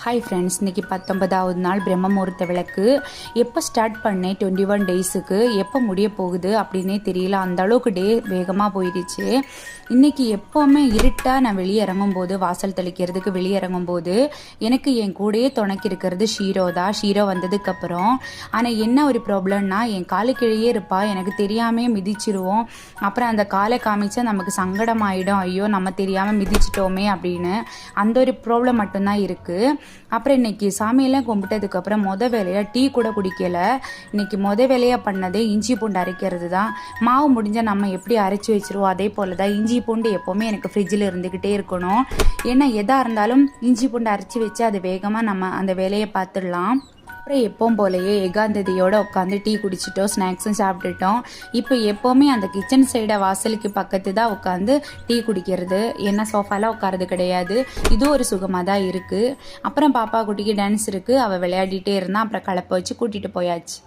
Hi friends, இன்றைக்கி 19வது நாள் பிரம்ம முகூர்த்த விளக்கு. எப்போ ஸ்டார்ட் பண்ணேன் 21 டேஸுக்கு, எப்போ முடிய போகுது அப்படின்னே தெரியல. அந்த அளவுக்கு டே வேகமாக போயிடுச்சு. இன்றைக்கி எப்போவுமே இருட்டாக நான் வெளியே இறங்கும்போது, வாசல் தெளிக்கிறதுக்கு வெளியே இறங்கும்போது எனக்கு என் கூடயே துணைக்கி இருக்கிறது ஷீரோ தான். ஷீரோ வந்ததுக்கப்புறம் ஆனால் என்ன ஒரு ப்ராப்ளம்னா, என் காலுக்கிழையே இருப்பா, எனக்கு தெரியாமே மிதிச்சிருவோம். அப்புறம் அந்த காலை காமிச்சா நமக்கு சங்கடம் ஆகிடும், ஐயோ நம்ம தெரியாமல் மிதிச்சிட்டோமே அப்படின்னு. அந்த ஒரு ப்ராப்ளம் மட்டும்தான் இருக்குது. அப்புறம் இன்னைக்கு சாமியெல்லாம் கும்பிட்டதுக்கப்புறம் வேலையாக டீ கூட குடிக்கல. இன்னைக்கு வேலையாக பண்ணதே இஞ்சி பூண்டு அரைக்கிறது தான். மாவு முடிஞ்சால் நம்ம எப்படி அரைச்சி வச்சிருவோம், அதே போல் தான் இஞ்சி பூண்டு எப்போவுமே எனக்கு ஃப்ரிட்ஜில் இருந்துக்கிட்டே இருக்கணும். ஏன்னா எதாக இருந்தாலும் இஞ்சி பூண்டு அரைச்சி வச்சு அது வேகமாக நம்ம அந்த வேலையை பார்த்துடலாம். அப்புறம் எப்பவும் போலயே ஏகாந்ததியோடு உட்காந்து டீ குடிச்சிட்டோம், ஸ்நாக்ஸும் சாப்பிட்டுட்டோம். இப்போ எப்போவுமே அந்த கிச்சன் சைடை வாசலுக்கு பக்கத்து தான் உட்காந்து டீ குடிக்கிறது. ஏன்னா சோஃபாலாம் உட்காரது கிடையாது. இது ஒரு சுகமாக தான் இருக்குது. அப்புறம் பாப்பா குட்டிக்கு டான்ஸ் இருக்குது, அவள் விளையாடிட்டே இருந்தான். அப்புறம் கலப்பை வச்சு கூட்டிகிட்டு போயாச்சு.